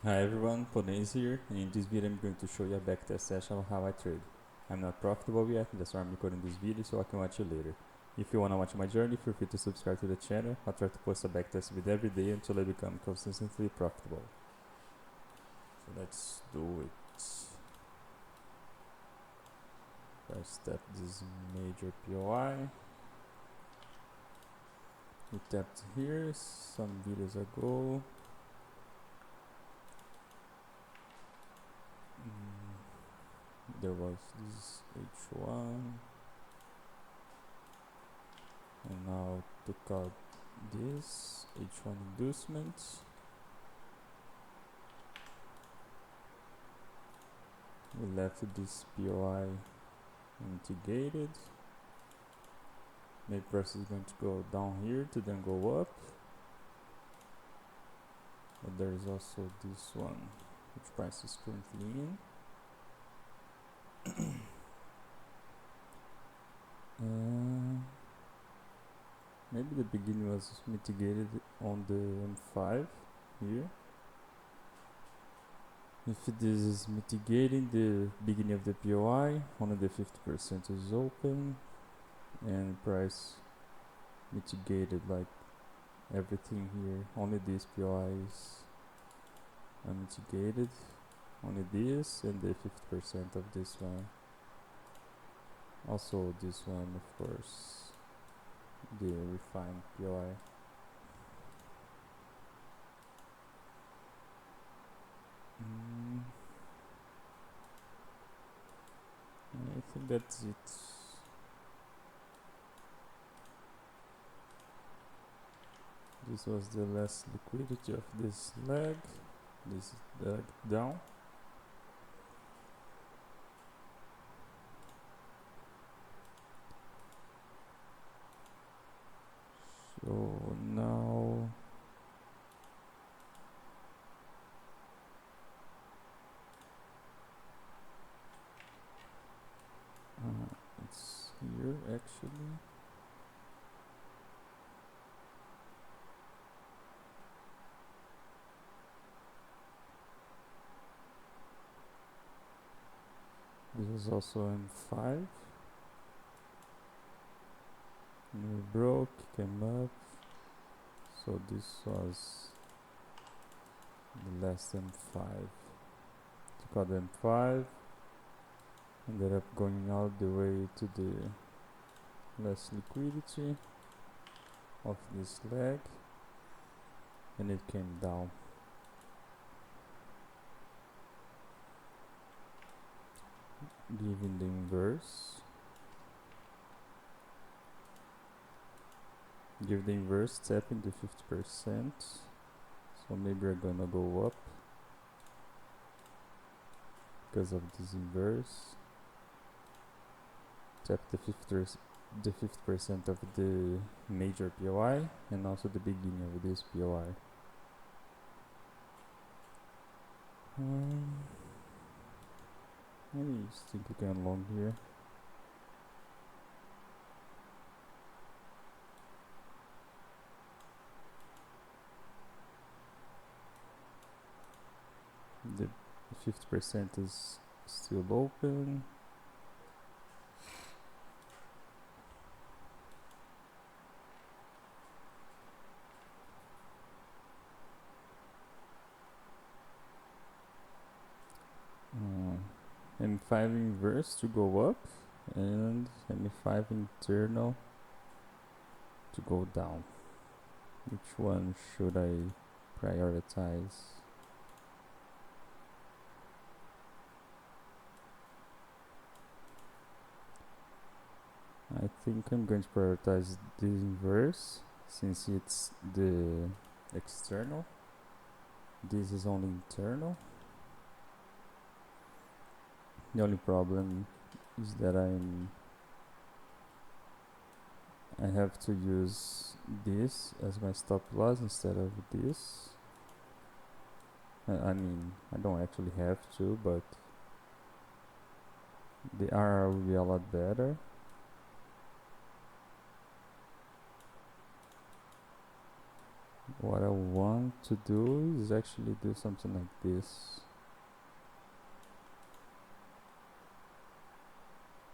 Hi everyone, Pones here, and in this video I'm going to show you a backtest session of how I trade. I'm not profitable yet, that's why I'm recording this video so I can watch it later. If you wanna watch my journey, feel free to subscribe to the channel. I'll try to post a backtest video every day until I become consistently profitable. So let's do it. First step, this major POI. We tapped here some videos ago. There was this H1, and now took out this H1 inducement. We left this POI mitigated. Maybe price is going to go down here to then go up. But there is also this one, which price is currently in. Maybe the beginning was mitigated on the M5 here. If this is mitigating the beginning of the POI, only the 50% is open, and price mitigated like everything here. Only these POIs are mitigated, only this and the 50% of this one. Also this one, of course, the refined POI. I think that's it. This was the last liquidity of this leg. This leg down. So now it's here actually. This was also M5. And we broke, came up. So this was the last M5. Took out M5. Ended up going all the way to the last liquidity of this leg, and it came down. Giving the inverse. Give the inverse, tap into 50%. So maybe we're gonna go up because of this inverse. Tap the 50% of the major POI and also the beginning of this POI. Maybe think we can long here. The 50% is still open. M5 inverse to go up and M5 internal to go down. Which one should I prioritize? I think I'm going to prioritize the inverse since it's the external. This is only internal. The only problem is that I have to use this as my stop loss instead of this. I mean, I don't actually have to, but the RR will be a lot better. what I want to do is actually do something like this.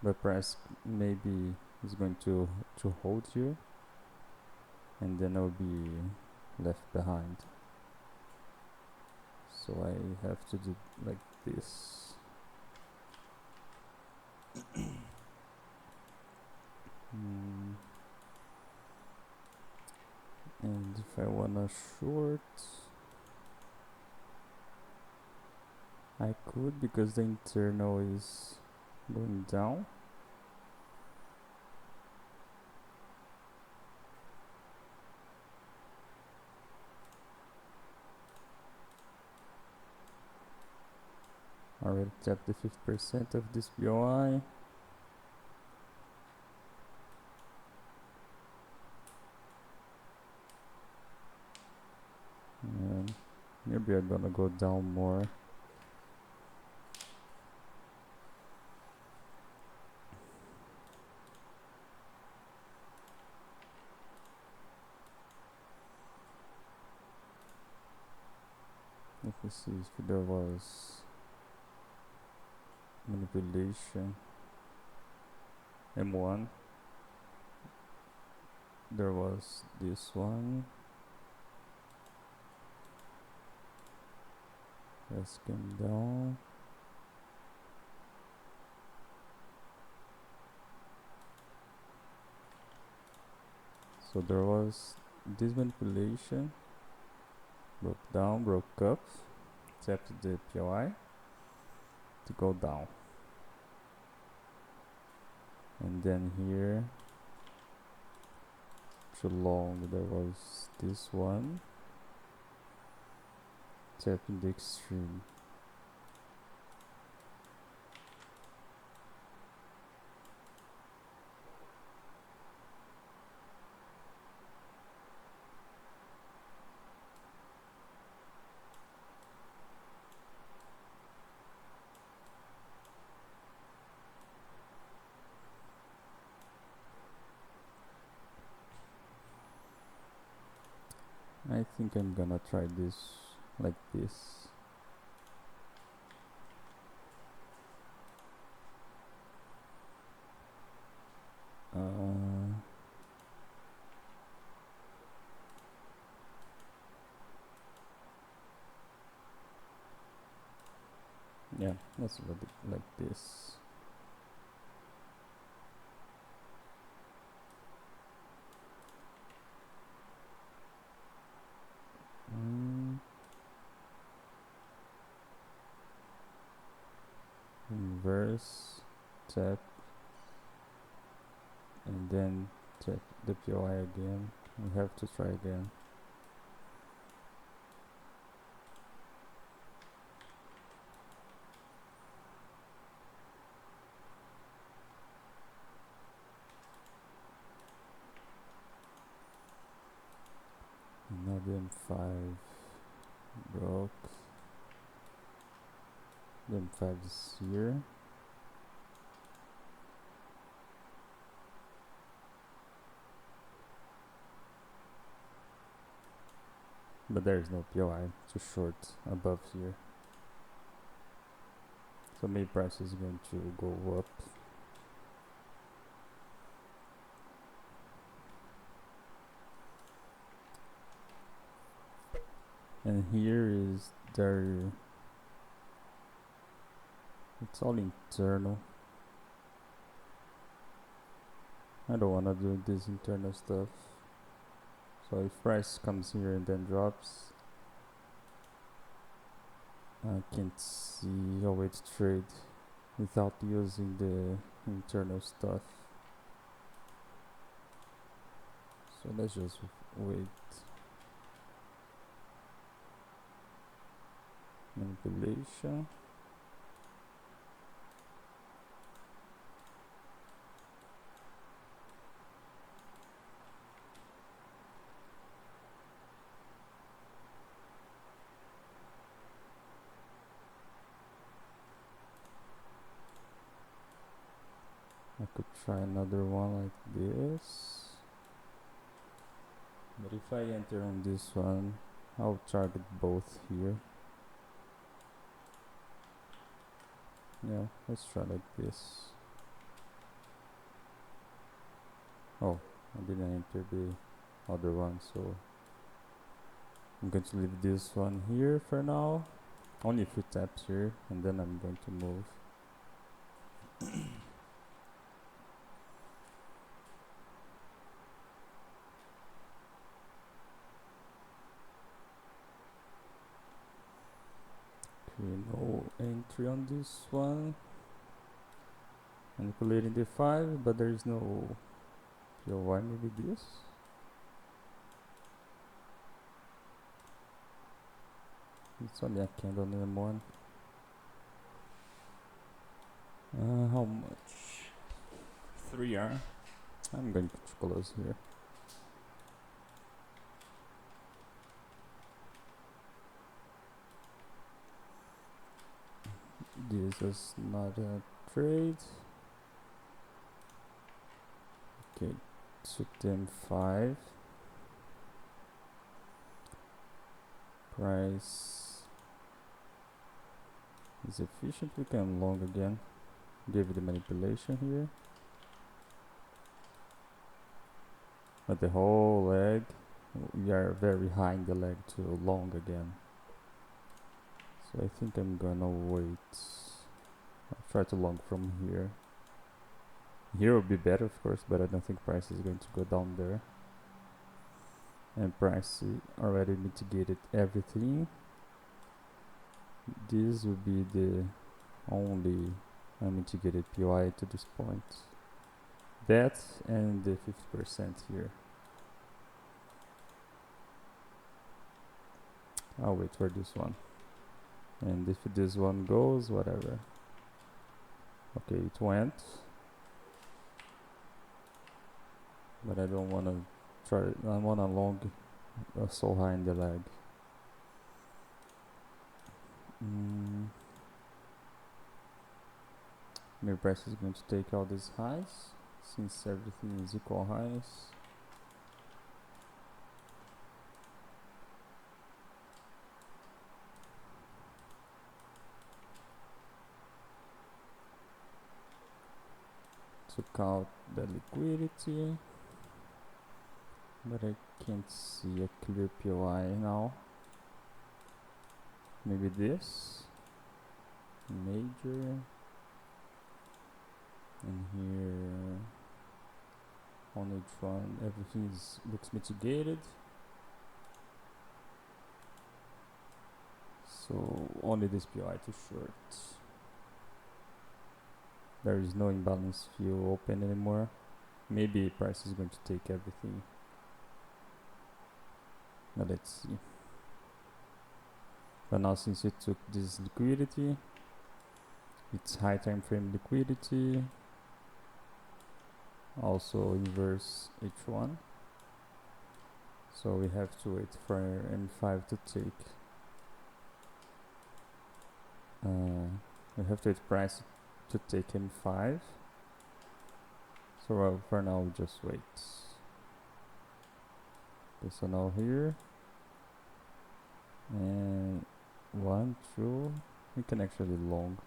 But price maybe is going to hold here, and then I'll be left behind. So I have to do like this. And if I wanna short, I could, because the internal is going down. Already tapped the 50% of this BOI. And maybe I'm gonna go down more. Let me see if there was manipulation. M1. There was this one. Let's came down. So there was this manipulation. Broke down, broke up. Tapped the POI to go down. And then here, too long, there was this one. Tapping the extreme. I think I'm gonna try this like this. Yeah, let's do it like this. Inverse, tap, and then tap the POI again. We have to try again. And now the M5 broke. The M5 is here. But there is no POI to short above here. So maybe price is going to go up. And here is their, it's all internal. I don't wanna do this internal stuff. So if price comes here and then drops, I can't see a way to trade without using the internal stuff. So let's just wait. Manipulation. I could try another one like this. But if I enter on this one, I'll target both here. Yeah, let's try like this. Oh, I didn't enter the other one, so I'm going to leave this one here for now. Only a few taps here, and then I'm going to move. Okay, no entry on this one. Manipulating the 5, but there is no POY, maybe this? It's only a candle in the morning. How much? 3R. I'm going to close here. This is not a trade. Okay, took them 5. Price is efficient. We can long again. Give the manipulation here. But the whole leg, we are very high in the leg to long again. So I think I'm gonna wait. I'll try to long from here. Here will be better, of course, but I don't think price is going to go down there. And price already mitigated everything. This will be the only unmitigated POI to this point. That and the 50% here. I'll wait for this one. And if this one goes, whatever. Okay, it went. But I don't wanna try, I wanna long so high in the leg. Maybe price is going to take all these highs, since everything is equal highs. Took out the liquidity, but I can't see a clear POI now. Maybe this major, and here on each one everything looks mitigated, so only this POI to short. There is no imbalance view open anymore. Maybe price is going to take everything. Now let's see. But now since it took this liquidity, it's high time frame liquidity, also inverse H1. So we have to wait for M5 to take. We have to wait price to take M5. So for now we just wait. Okay, so now here, and 1, 2, we can actually long.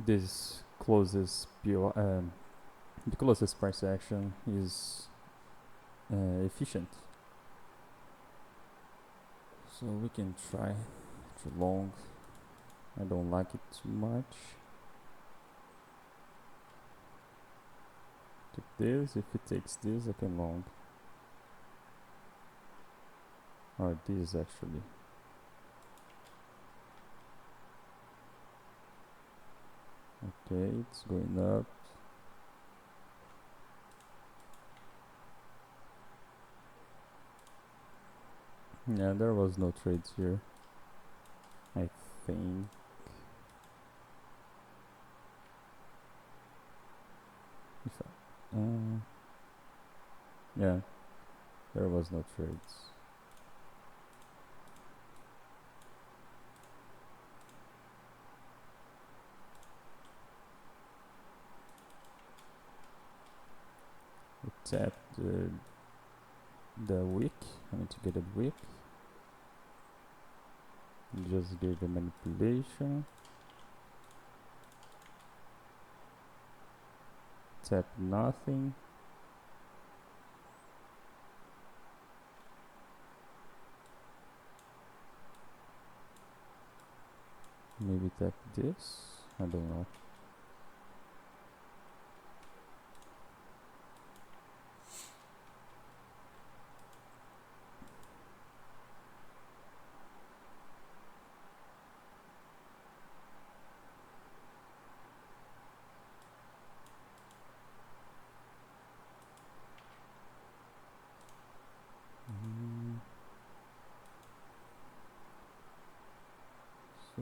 This closest PO, the closest price action is efficient. So we can try to long. I don't like it too much. Take this, if it takes this I can long. Or this actually. Okay, it's going up. Yeah, there was no trades here, I think. If yeah, there was no trades. tap the wick, mitigated wick, just give a manipulation, tap nothing, maybe tap this, I don't know. So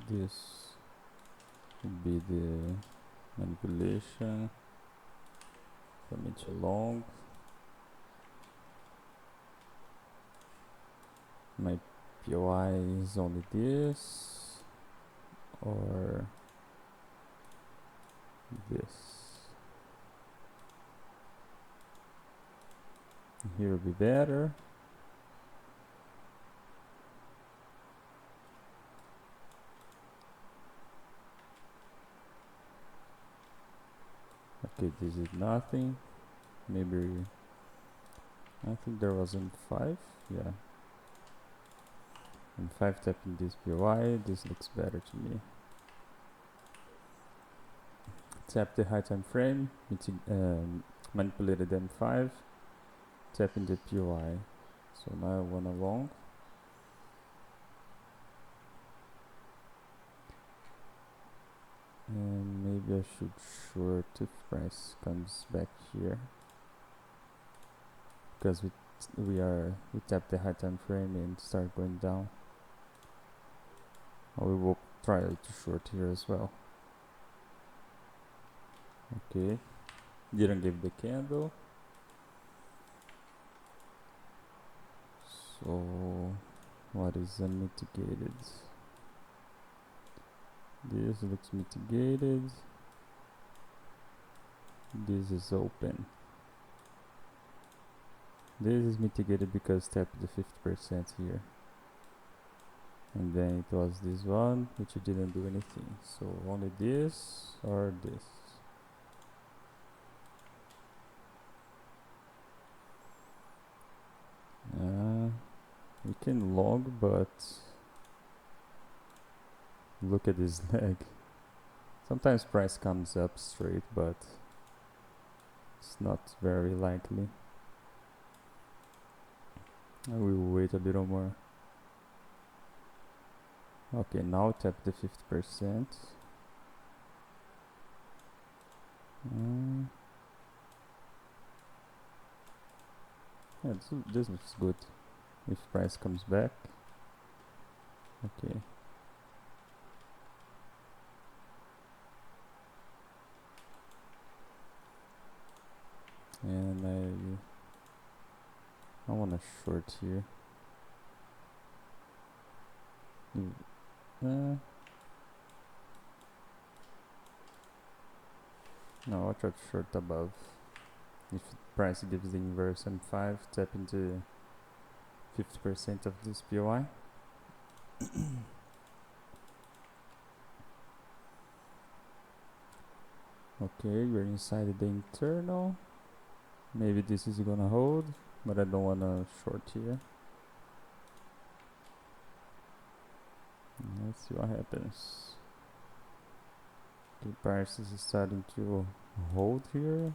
this would be the manipulation from it to long. My POI is only this or this. Here will be better. Okay, this is nothing. Maybe I think there was in 5. Yeah. In 5 tapping this POI, this looks better to me. Tap the high time frame, manipulated M5, tapping the POI. So now I want a long. And maybe I should short if price comes back here, because we tap the high time frame and start going down. Or we will try to short here as well. Okay, didn't give the candle. So what is unmitigated? This looks mitigated. This is open. This is mitigated because tap the 50% here. And then it was this one, which didn't do anything. So only this or this. We can log, but look at this leg. Sometimes price comes up straight, but it's not very likely. I will wait a little more. Okay, now tap the 50%. Yeah, this looks good. If price comes back. Okay. And I want to short here. No, I'll try to short above. If price gives the inverse M5, tap into 50% of this POI. Okay, we're inside the internal. Maybe this is gonna hold, but I don't wanna short here. Let's see what happens. Okay, price is starting to hold here.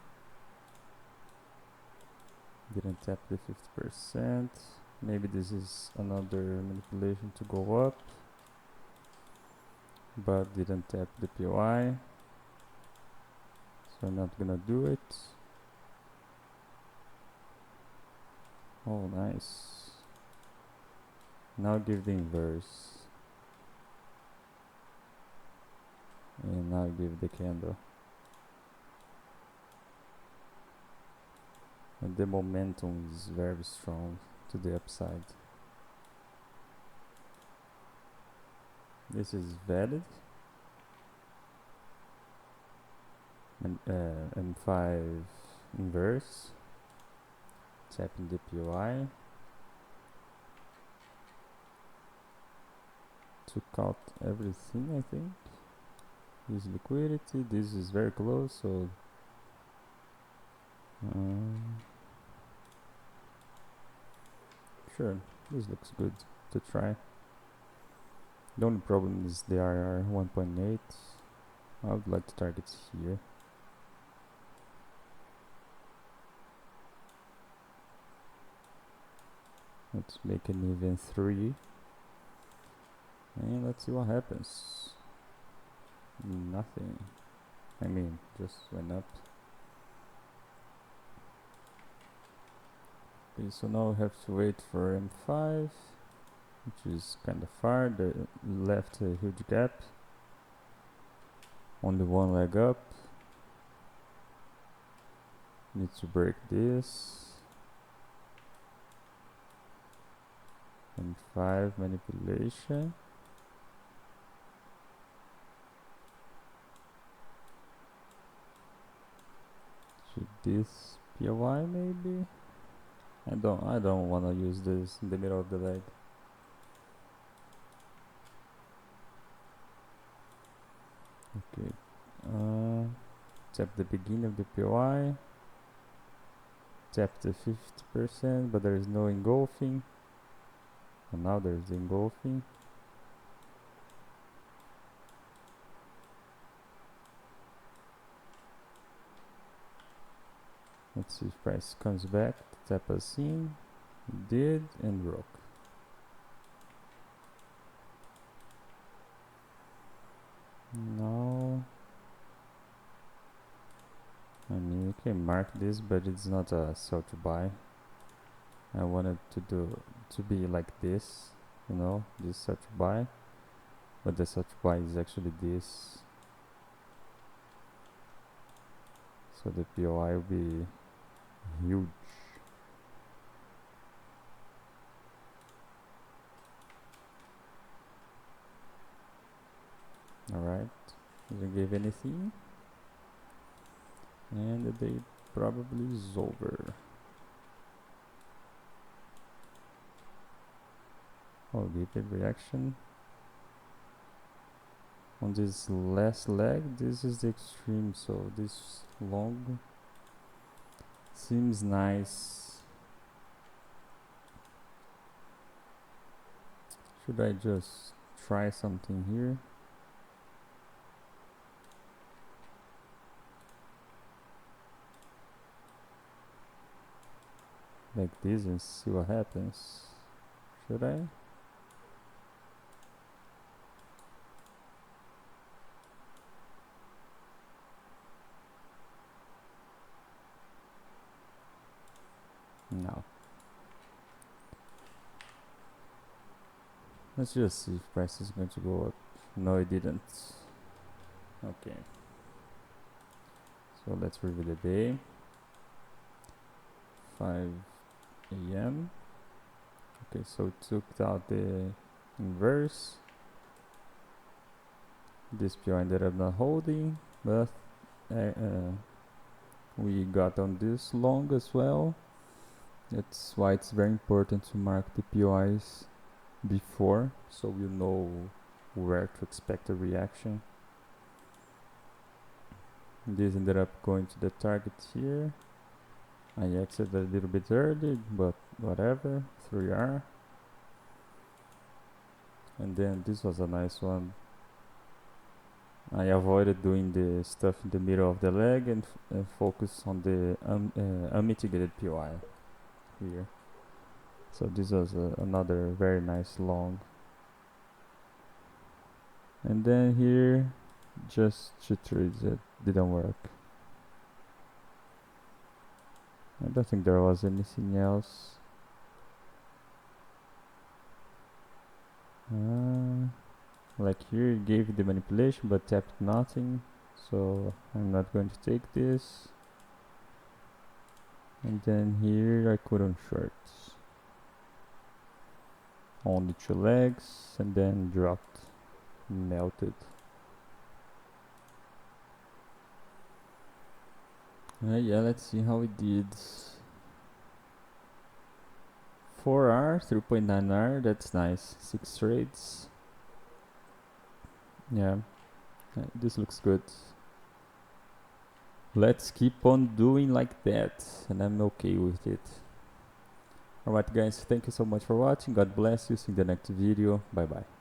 Didn't tap the 50%. Maybe this is another manipulation to go up, but didn't tap the POI. So I'm not gonna do it. Oh, nice. Now give the inverse. And now give the candle. And the momentum is very strong to the upside. This is valid. And M5 inverse, tapping the POI, took out everything I think. Use liquidity, this is very close, so sure, this looks good to try. The only problem is the RR 1.8. I would like to target here. Let's make an even 3 and let's see what happens. Nothing. I mean, just went up. Okay, so now we have to wait for M5, which is kind of far. They left a huge gap. Only one leg up. Need to break this. M5 manipulation. Should this POI maybe? I don't wanna use this in the middle of the leg. Okay. Tap the beginning of the POI. Tap the 50%, but there is no engulfing. And now there's the engulfing. Let's see if price comes back. Tap us in. Did and broke. No. I mean, you can mark this, but it's not a sell to buy. I wanted to be like this, you know, this sell to buy, but the sell to buy is actually this. So the POI will be huge. Alright, doesn't give anything, and the day probably is over. Oh, give a reaction. On this last leg, this is the extreme, so this long seems nice. Should I just try something here? Like this and see what happens. Should I? No. Let's just see if price is going to go up. No, it didn't. Okay. So let's review the day. 5 a.m. Okay, so it took out the inverse. This PO ended up not holding, but we got on this long as well. That's why it's very important to mark the POIs before, so you know where to expect a reaction. This ended up going to the target here. I exited a little bit early, but whatever, 3R. And then this was a nice one. I avoided doing the stuff in the middle of the leg and focus on the unmitigated POI here. So this was another very nice long. And then here, just 2 trades that didn't work. I don't think there was anything else. Like here, it gave the manipulation but tapped nothing, so I'm not going to take this. And then here I couldn't short. Only 2 legs and then dropped, melted. Yeah, let's see how we did. 4R, 3.9R, that's nice. 6 trades. Yeah, this looks good. Let's keep on doing like that, and I'm okay with it. Alright guys, thank you so much for watching. God bless you. See you in the next video. Bye bye.